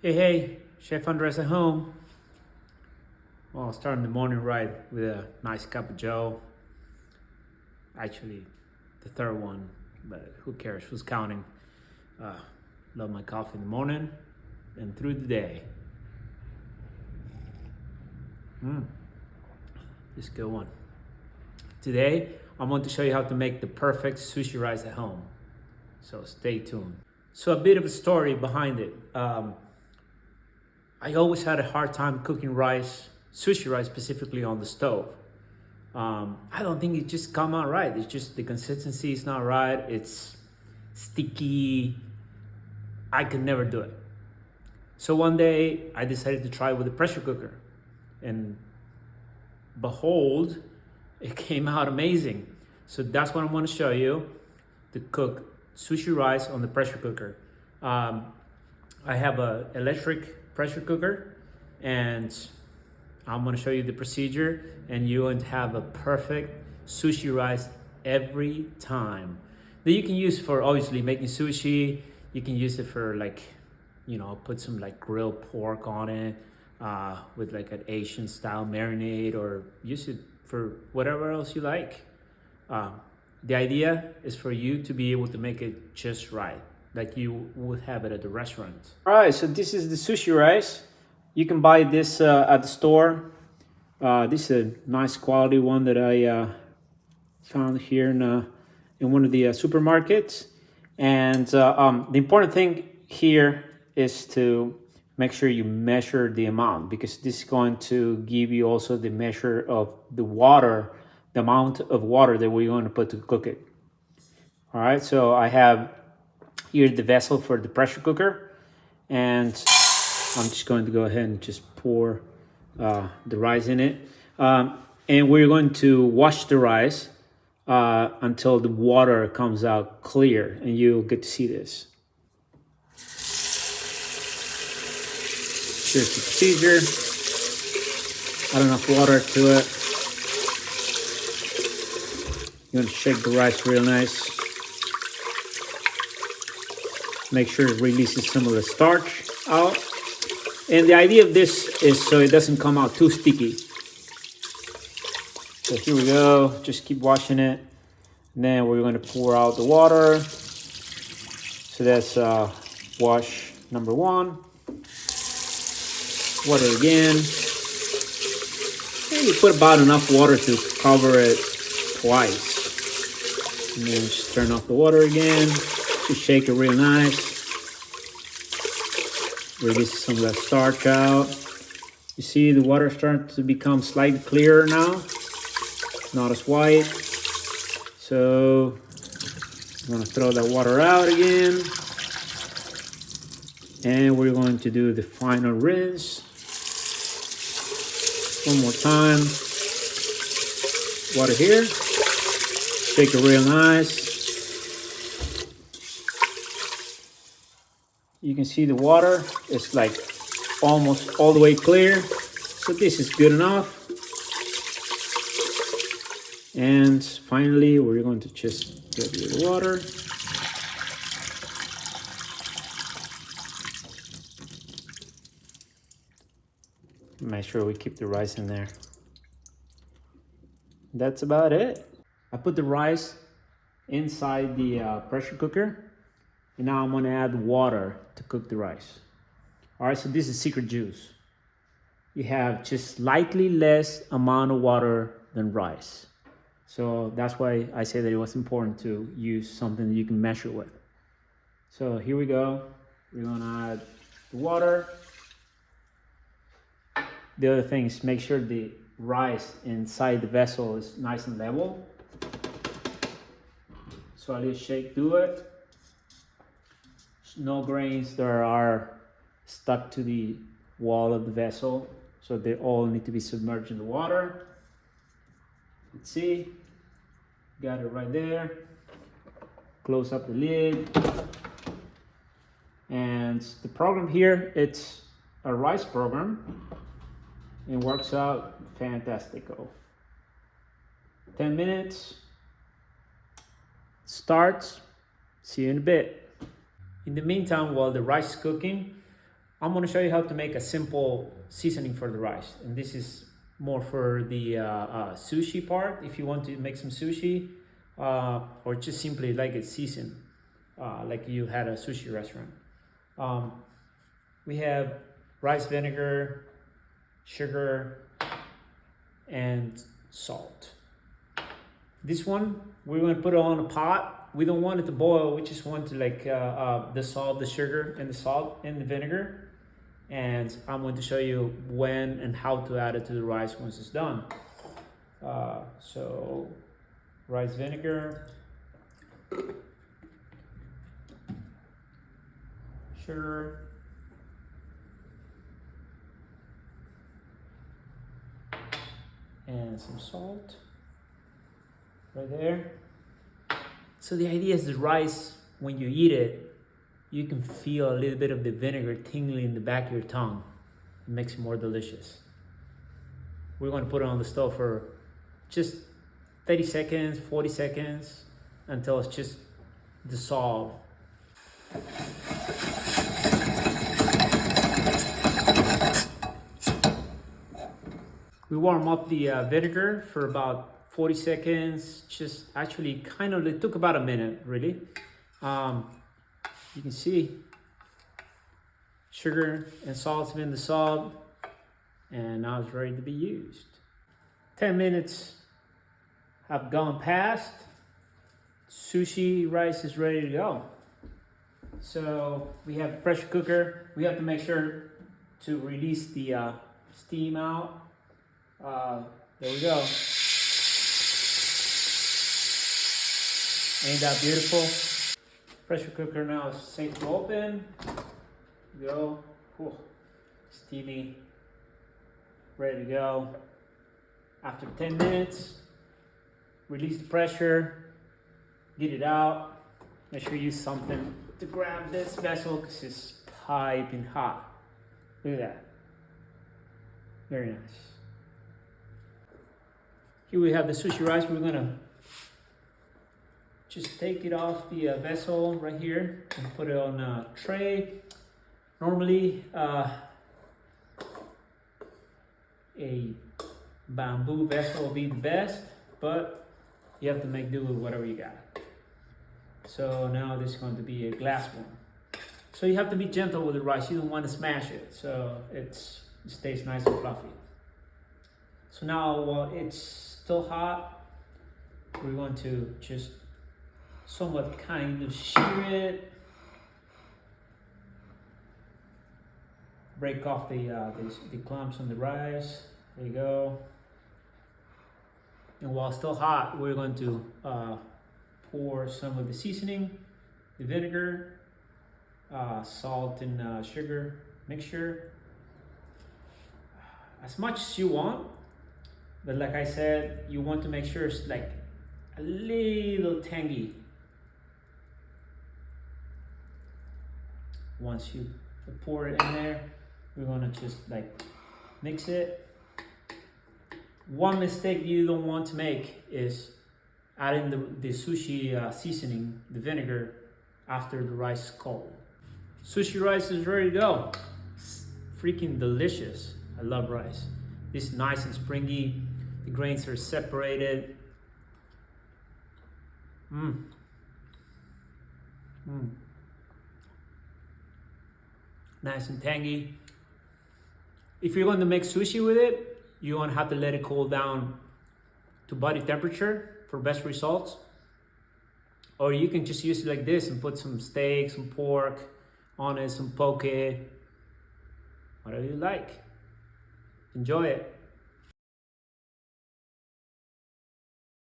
Hey, Chef Andres at home. Well, starting the morning right with a nice cup of Joe. Actually, the third one, but who cares? Who's counting? Uh, Love my coffee in the morning and through the day. This is a good one. Today, I'm going to show you how to make the perfect sushi rice at home. So stay tuned. So a bit of a story behind it. I always had a hard time cooking rice, sushi rice specifically on the stove. I don't think it just come out right. It's just the consistency is not right. It's sticky. I could never do it. So one day I decided to try with a pressure cooker, and behold, it came out amazing. So that's what I'm going to show you to cook sushi rice on the pressure cooker. I have a electric pressure cooker, and I'm gonna show you the procedure, and you're going to have a perfect sushi rice every time. That you can use for obviously making sushi. You can use it for put some like grilled pork on it with like an Asian style marinade, or use it for whatever else you like. Uh, the idea is for you to be able to make it just right, like you would have it at the restaurant. All right, so this is the sushi rice. You can buy this at the store. This is a nice quality one that I found here in one of the supermarkets. And the important thing here is to make sure you measure the amount, because this is going to give you also the measure of the water, the amount of water that we're going to put to cook it. All right, so I have here the vessel for the pressure cooker, and I'm just going to go ahead and just pour the rice in it. And we're going to wash the rice until the water comes out clear, and you'll get to see this. Here's the procedure. Add enough water to it. You're going to shake the rice real nice. Make sure it releases some of the starch out. And the idea of this is so it doesn't come out too sticky. So here we go, just keep washing it. And then we're going to pour out the water. So that's wash number one. Water again. And you put about enough water to cover it twice. And then just turn off the water again. Just shake it real nice. Release some of that starch out. You see the water starting to become slightly clearer now. Not as white. So I'm gonna throw that water out again. And we're going to do the final rinse. One more time. Water here. Shake it real nice. You can see the water is like almost all the way clear. So this is good enough. And finally, we're going to just get rid of the water. Make sure we keep the rice in there. That's about it. I put the rice inside the pressure cooker. And now I'm gonna add water to cook the rice. All right, so this is secret juice. You have just slightly less amount of water than rice. So that's why I say that it was important to use something that you can measure with. So here we go. We're gonna add the water. The other thing is make sure the rice inside the vessel is nice and level. So I'll just shake through it. No grains that are stuck to the wall of the vessel. So they all need to be submerged in the water. Let's see. Got it right there. Close up the lid. And the program here, it's a rice program. It works out fantastico. 10 minutes. Starts. See you in a bit. In the meantime, while the rice is cooking, I'm gonna show you how to make a simple seasoning for the rice. And this is more for the sushi part, if you want to make some sushi, or just simply like it seasoned, like you had a sushi restaurant. We have rice vinegar, sugar, and salt. This one, we're gonna put it on a pot. We don't want it to boil, we just want to like dissolve the sugar and the salt in the vinegar. And I'm going to show you when and how to add it to the rice once it's done. So, rice vinegar, sugar, and some salt right there. So the idea is the rice, when you eat it, you can feel a little bit of the vinegar tingling in the back of your tongue. It makes it more delicious. We're going to put it on the stove for just 30 seconds, 40 seconds, until it's just dissolved. We warm up the vinegar for about 40 seconds. Just actually it took about a minute, really. You can see sugar and salt's been dissolved, and now it's ready to be used. 10 minutes have gone past. Sushi rice is ready to go. So we have the pressure cooker. We have to make sure to release the steam out. There we go. Ain't that beautiful? Pressure cooker now is safe to open. Go. Whew. Steamy. Ready to go. After 10 minutes, release the pressure. Get it out. Make sure you use something to grab this vessel because it's piping hot. Look at that. Very nice. Here we have the sushi rice. We're gonna just take it off the vessel right here and put it on a tray. Normally, a bamboo vessel will be the best, but you have to make do with whatever you got. So now this is going to be a glass one. So you have to be gentle with the rice. You don't want to smash it, so it stays nice and fluffy. So now while it's still hot, we're going to just somewhat kind of shear it, break off the clumps on the rice. There you go. And while still hot, we're going to pour some of the seasoning, the vinegar, salt and sugar mixture, as much as you want. But like I said, you want to make sure it's like a little tangy. Once you pour it in there, we're gonna just like mix it. One mistake you don't want to make is adding the sushi seasoning, the vinegar, after the rice is cold. Sushi rice is ready to go. It's freaking delicious. I love rice. This is nice and springy. The grains are separated. Nice and tangy. If you're going to make sushi with it, you're going to have to let it cool down to body temperature for best results. Or you can just use it like this and put some steak, some pork on it, some poke, whatever you like. Enjoy it.